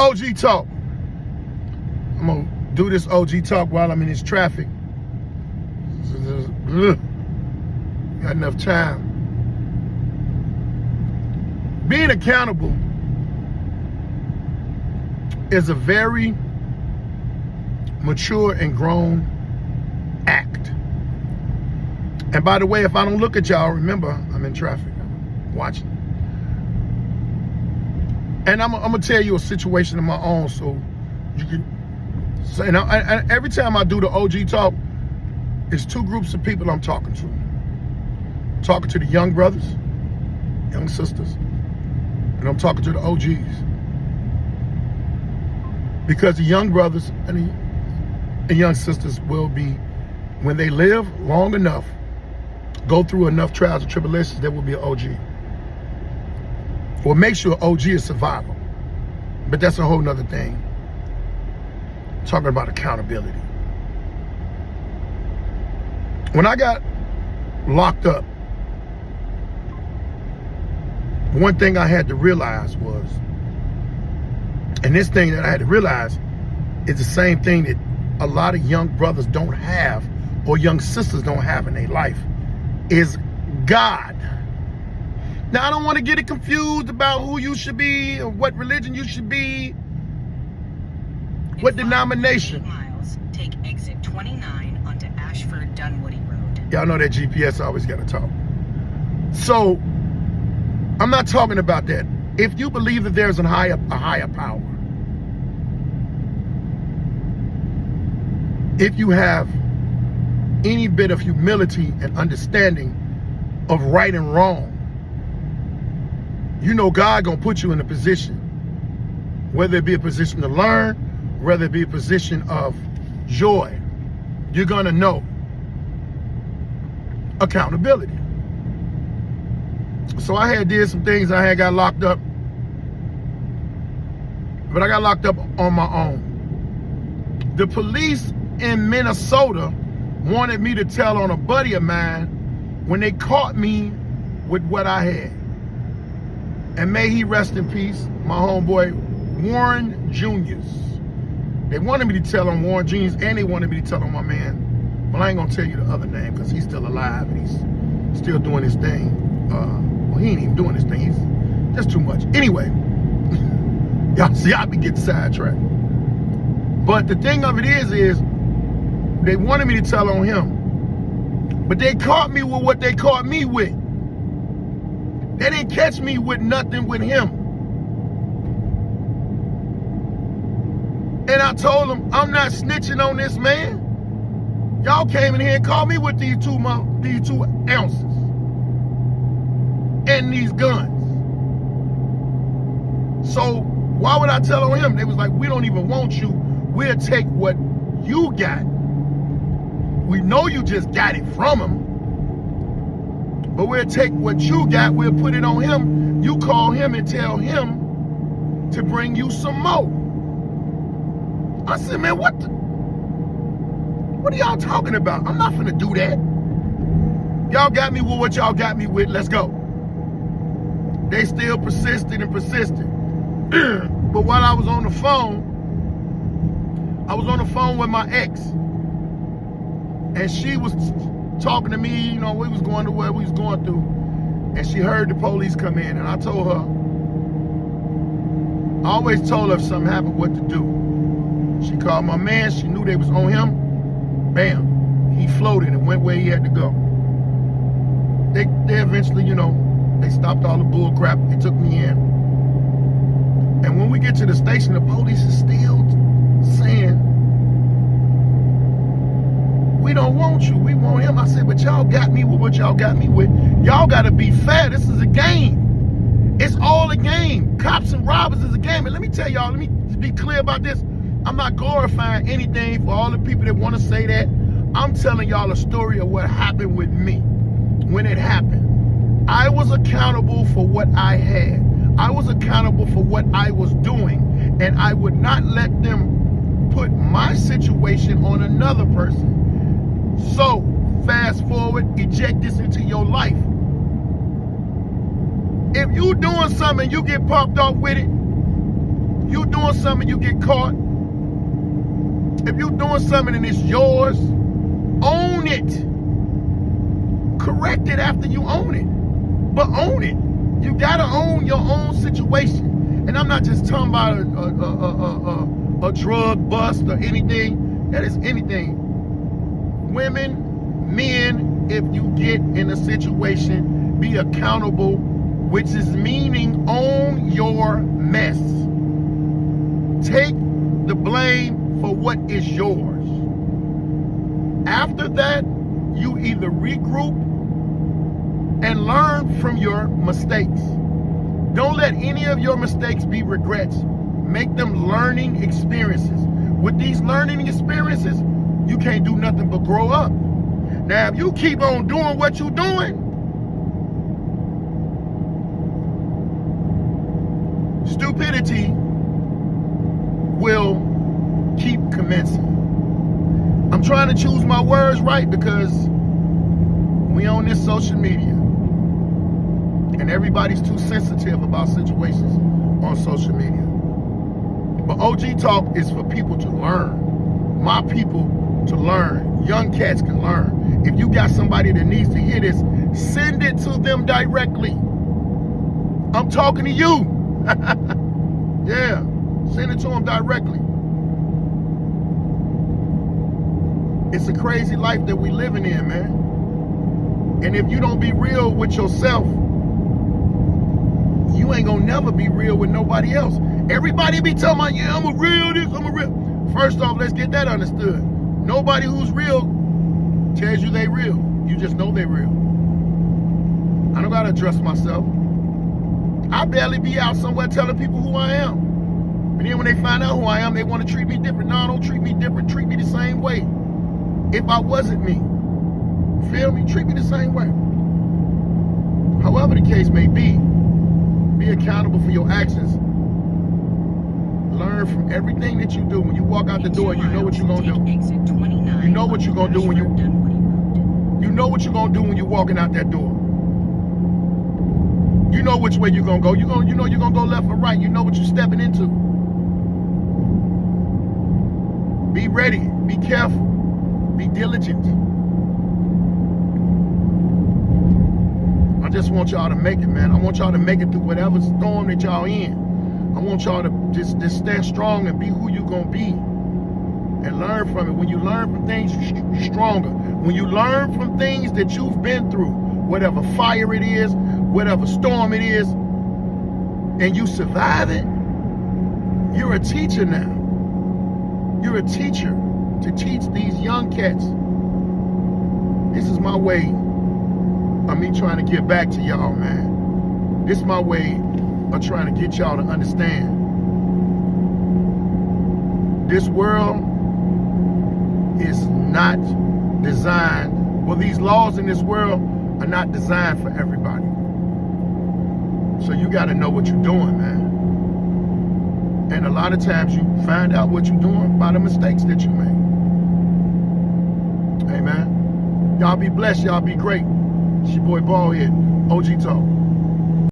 OG talk. I'm gonna do this OG talk while I'm in this traffic. Got enough time. Being accountable is a very mature and grown act. And by the way, if I don't look at y'all, remember, I'm in traffic, I'm watching. And I'm gonna tell you a situation of my own so you can say, and every time I do the OG talk, it's two groups of people I'm talking to. I'm talking to the young brothers, young sisters, and I'm talking to the OGs. Because the young brothers and the young sisters will be, when they live long enough, go through enough trials and tribulations, there will be an OG. What makes you an OG is survival. But that's a whole nother thing. I'm talking about accountability. When I got locked up, one thing I had to realize was, and this thing that I had to realize is the same thing that a lot of young brothers don't have or young sisters don't have in their life, is God. Now, I don't want to get it confused about who you should be or what religion you should be, what denomination. Miles, take exit 29 onto Ashford Dunwoody Road. Y'all know that GPS always got to talk. So, I'm not talking about that. If you believe that there's a higher power, if you have any bit of humility and understanding of right and wrong, you know God gonna put you in a position, whether it be a position to learn, whether it be a position of joy, you're gonna know accountability. So I had did some things, I had got locked up, but I got locked up on my own. The police in Minnesota wanted me to tell on a buddy of mine when they caught me with what I had. And may he rest in peace, my homeboy, Warren Juniors. They wanted me to tell on Warren Juniors, and they wanted me to tell on my man. Well, I ain't gonna tell you the other name because he's still alive and he's still doing his thing. Well, he ain't even doing his thing. He's just too much. Anyway, y'all see, I be getting sidetracked. But the thing of it is they wanted me to tell on him, but they caught me with what they caught me with. They didn't catch me with nothing with him. And I told them, I'm not snitching on this man. Y'all came in here and caught me with these two ounces and these guns. So why would I tell on him? They was like, we don't even want you. We'll take what you got. We know you just got it from him, but we'll take what you got, we'll put it on him. You call him and tell him to bring you some more. I said, man, what are y'all talking about? I'm not finna do that. Y'all got me with what y'all got me with, let's go. They still persisted and persisted. But while I was on the phone with my ex, and she was talking to me, you know, we was going to where we was going through, and she heard the police come in, and I told her, I always told her if something happened, what to do. She called my man, she knew they was on him, bam, he floated and went where he had to go. They eventually, you know, they stopped all the bull crap, they took me in. And when we get to the station, the police is still saying, we don't want you, we want him. I said, but y'all got me with what y'all got me with. Y'all gotta be fair, this is a game. It's all a game. Cops and robbers is a game. And let me tell y'all, let me be clear about this. I'm not glorifying anything for all the people that wanna say that. I'm telling y'all a story of what happened with me when it happened. I was accountable for what I had. I was accountable for what I was doing. And I would not let them put my situation on another person. So, fast forward, eject this into your life. If you doing something, you get popped off with it, you doing doing something, you get caught. If you're doing something and it's yours, own it. Correct it after you own it. But own it. You gotta own your own situation. And I'm not just talking about a drug bust or anything. That is anything. Women, men, if you get in a situation, be accountable, which is meaning own your mess. Take the blame for what is yours. After that, you either regroup and learn from your mistakes. Don't let any of your mistakes be regrets. Make them learning experiences. With these learning experiences, you can't do nothing but grow up. Now, if you keep on doing what you're doing, stupidity will keep commencing. I'm trying to choose my words right because we on this social media and everybody's too sensitive about situations on social media. But OG Talk is for people to learn. My people to learn. Young cats can learn. If you got somebody that needs to hear this, send it to them directly. I'm talking to you. Yeah, send it to them directly. It's a crazy life that we living in, man. And if you don't be real with yourself, you ain't gonna never be real with nobody else. Everybody be talking about, yeah, I'm a real this, I'm a real. First off, let's get that understood. Nobody who's real tells you they real. You just know they real. I don't gotta address myself. I barely be out somewhere telling people who I am. And then when they find out who I am, they want to treat me different. No, don't treat me different. Treat me the same way. If I wasn't me. Feel me? Treat me the same way. However the case may be accountable for your actions. Learn from everything that you do. When you walk out the door, you know what you're going to do. You know what you're going to do when you know what you're going to do when you're walking out that door. You know which way you're going to go. You know you're going to go left or right. You know what you're stepping into. Be ready. Be careful. Be diligent. I just want y'all to make it, man. I want y'all to make it through whatever storm that y'all in. I want y'all to just stand strong and be who you gonna be. And learn from it. When you learn from things, you're stronger. When you learn from things that you've been through, whatever fire it is, whatever storm it is, and you survive it, you're a teacher now. You're a teacher to teach these young cats. This is my way of me trying to give back to y'all, man. This is my way of trying to get y'all to understand. This world is not designed, well, these laws in this world are not designed for everybody. So you got to know what you're doing, man. And a lot of times you find out what you're doing by the mistakes that you make. Amen. Y'all be blessed. Y'all be great. It's your boy Baldhead, OG Talk.